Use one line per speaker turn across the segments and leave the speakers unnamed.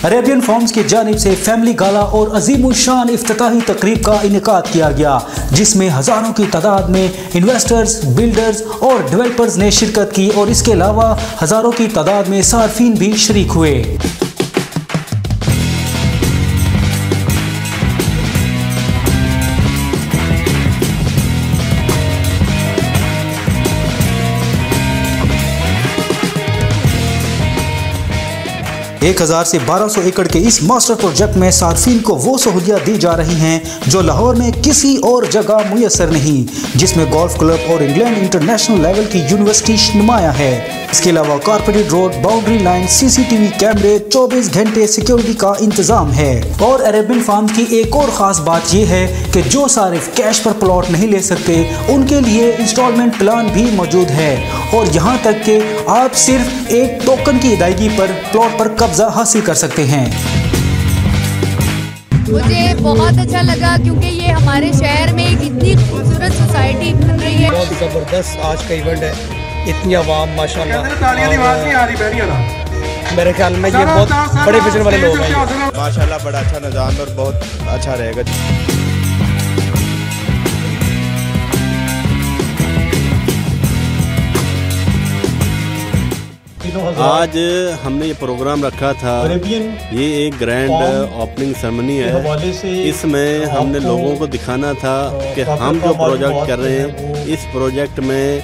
Arabian farms की जानिब से फैमिली गाला और अजीमुशान इफ्तिताही तकरीब का इनेकाद किया गया, जिसमें हज़ारों की तादाद में इन्वेस्टर्स, बिल्डर्स और डेवलपर्स ने शिरकत की और इसके अलावा हज़ारों की तादाद में सार्फिन भी शरीक हुए। एक 1000 से 1200 एकड़ के इस मास्टर प्रोजेक्ट में सार्फिन को वो सहूलियात दी जा रही हैं जो लाहौर में किसी और जगह मुयसर नहीं, जिसमें गोल्फ क्लब और इंग्लैंड इंटरनेशनल लेवल की यूनिवर्सिटी नुमाया है। इसके अलावा carpeted road, boundary line, CCTV कैमरे, 24 घंटे सिक्योरिटी का इंतजाम है। और अरेबियन फार्म की एक और ख़ास बात यह है कि जो सारिफ कैश पर प्लॉट नहीं ले सकते उनके लिए इंस्टॉलमेंट प्लान भी मौजूद है, और यहाँ तक कि आप सिर्फ एक टोकन की अदायगी पर प्लॉट पर कब्जा हासिल कर सकते हैं।
मुझे बहुत अच्छा लगा क्योंकि ये हमारे शहर में एक इतनी खूबसूरत सोसाइटी बन रही है।
बहुत ज़बरदस्त आज का इवेंट है, इतनी आवाम माशाल्लाह। मेरे ख्याल में ये बहुत बड़े विजन वाले लोग हैं
माशाल्लाह। बड़ा अच्छा निज़ाम और बहुत अच्छा रहेगा। आज हमने ये प्रोग्राम रखा था, ये एक ग्रैंड ओपनिंग सेरेमनी है। इसमें हमने लोगों को दिखाना था कि हम जो प्रोजेक्ट कर रहे हैं इस प्रोजेक्ट में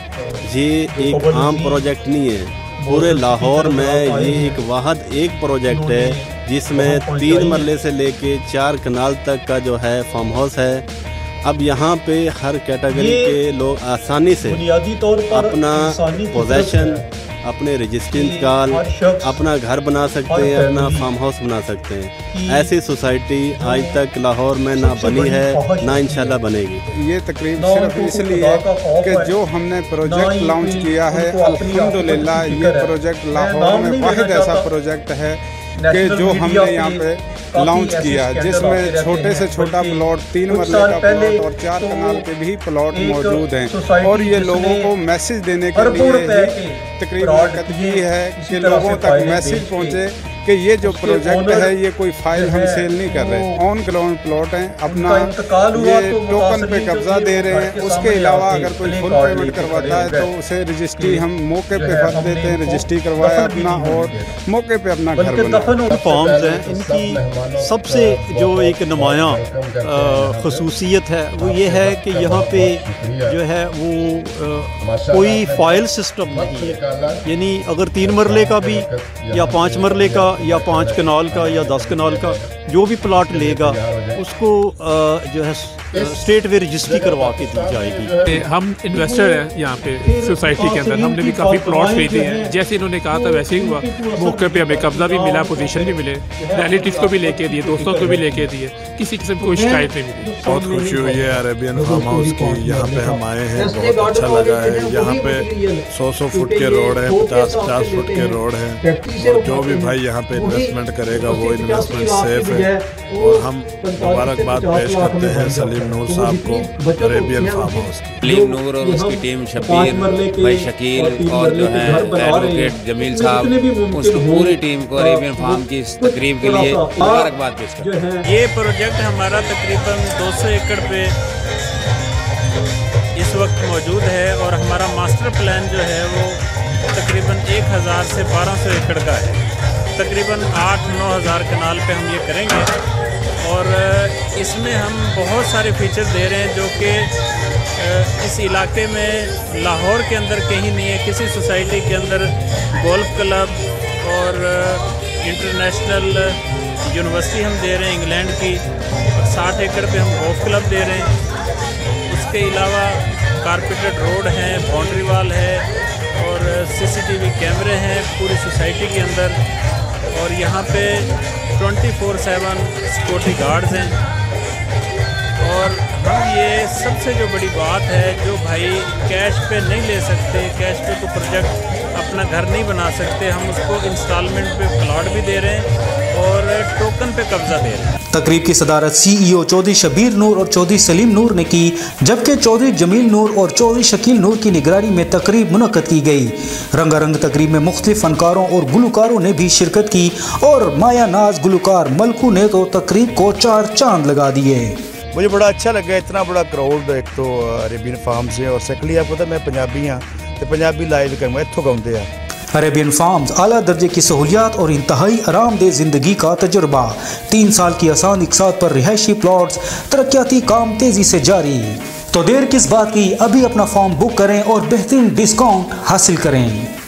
ये एक आम प्रोजेक्ट नहीं है, पूरे लाहौर में ये एक वाहद एक प्रोजेक्ट है जिसमें 3 मरले से लेके 4 कनाल तक का जो है फार्म हाउस है। अब यहाँ पे हर कैटेगरी के लोग आसानी से अपना पोजेशन, अपने रजिस्ट्री इंतकाल, अपना घर बना सकते हैं, अपना फार्म हाउस बना सकते हैं। ऐसी सोसाइटी आज तक लाहौर में ना बनी है, ना इंशाल्लाह बनेगी।
ये तकरीब सिर्फ इसलिए कि जो हमने प्रोजेक्ट लॉन्च किया है, अल्हम्दुलिल्लाह ये प्रोजेक्ट लाहौर में वाहिद ऐसा प्रोजेक्ट है कि जो हमने यहाँ पे लॉन्च किया, जिसमें छोटे से छोटा प्लॉट, 3 मरले का प्लॉट और 4 कनाल के भी प्लॉट मौजूद हैं। और ये लोगों को मैसेज देने के लिए ही तकरीबन हरकत की है कि लोगों तक मैसेज पहुँचे कि ये जो प्रोजेक्ट है ये कोई फाइल हम सेल नहीं कर रहे, ऑन ग्राउंड प्लॉट हैं, अपना ये टोकन पे कब्जा दे रहे हैं। उसके अलावा अगर कोई फुल पेमेंट करवाता है तो उसे रजिस्ट्री हम मौके पे कर देते हैं, रजिस्ट्री करवाया अपना और मौके पे अपना घर बनाया।
फॉर्म्स हैं, इनकी सबसे जो एक नुमायाँ खसूसियत है वो ये है कि यहाँ पे जो है वो कोई फाइल सिस्टम नहीं है, यानी अगर 3 मरले का भी या 5 मरले का या 5 कनाल का या 10 कनाल का जो भी प्लॉट लेगा उसको जो है स्टेट वे रजिस्ट्री करवा के दी जाएगी।
हम इन्वेस्टर हैं यहाँ पे सोसाइटी के अंदर, हमने भी काफ़ी प्लॉट खरीदे हैं। जैसे इन्होंने कहा था वैसे ही हुआ, मौके पे हमें कब्जा भी मिला, पोजीशन भी मिले, रिलेटिव्स को भी लेके दिए, दोस्तों को भी लेके दिए, किसी किस्म की कोई शिकायत नहीं मिली।
बहुत खुशी हुई है अरेबियन फार्म हाउस की, यहाँ पे हम आए हैं, बहुत अच्छा लगा है। यहाँ पे 100 फुट के रोड है, 50 फुट के रोड है, और जो भी भाई यहाँ पे इन्वेस्टमेंट करेगा वो इन्वेस्टमेंट सेफ है। और हम मुबारकबाद पेश करते हैं सलीम नूर साहब को, अरेबियन फार्म हाउस।
सलीम नूर और उसकी टीम, शबीर भाई, शकील और जो है एडवोकेट जमील साहब, उसकी पूरी टीम को अरेबियन फार्म की इस तकरीब के लिए मुबारकबाद पेश करते हैं।
ये प्रोजेक्ट हमारा तकरीबन 200 एकड़ पे इस वक्त मौजूद है, और हमारा मास्टर प्लान जो है वो तकरीबन 1000 से 1200 एकड़ का है। तकरीबन 8-9 हज़ार कनाल पे हम ये करेंगे, और इसमें हम बहुत सारे फीचर दे रहे हैं जो कि इस इलाके में लाहौर के अंदर कहीं नहीं है। किसी सोसाइटी के अंदर गोल्फ क्लब और इंटरनेशनल यूनिवर्सिटी हम दे रहे हैं इंग्लैंड की, 60 एकड़ पे हम गोल्फ क्लब दे रहे हैं। उसके अलावा कारपेटेड रोड हैं, बाउंड्री वाल है, और CCTV कैमरे हैं पूरी सोसाइटी के अंदर, और यहाँ पे 24/7 सिक्योरिटी गार्ड्स हैं। और हम ये सबसे जो बड़ी बात है, जो भाई कैश पे नहीं ले सकते, कैश पे तो प्रोजेक्ट अपना घर नहीं बना सकते, हम उसको इंस्टॉलमेंट पे प्लॉट भी दे रहे हैं और टोकन पे कब्जा दे रहे हैं।
तकरीब की सदारत CEO चौधरी शबीर नूर और चौधरी सलीम नूर ने की, जबकि चौधरी जमील नूर और चौधरी शकील नूर की निगरानी में तकरीब मुनक्कद की गई। रंगारंग तकरीब में मुख्तलिफ फनकारों और गुलकारों ने भी शिरकत की और माया नाज गुलकार मलकू ने तो तकरीब को 4 चांद लगा दिए।
मुझे बड़ा अच्छा लगा, इतना बड़ा क्राउड, एक तो अरेबियन फार्म से और सेकंडली आपको पता मैं पंजाबी हाँ तो पंजाबी लाइव करूँगा इतों गाँवते हैं।
अरेबियन फार्म्स आला दर्जे की सहूलियात और इंतहाई आरामदेह जिंदगी का तजुर्बा। 3 साल की आसान इकसात पर रिहायशी प्लॉट्स, तरक्याती काम तेजी से जारी। तो देर किस बात की, अभी अपना फॉर्म बुक करें और बेहतरीन डिस्काउंट हासिल करें।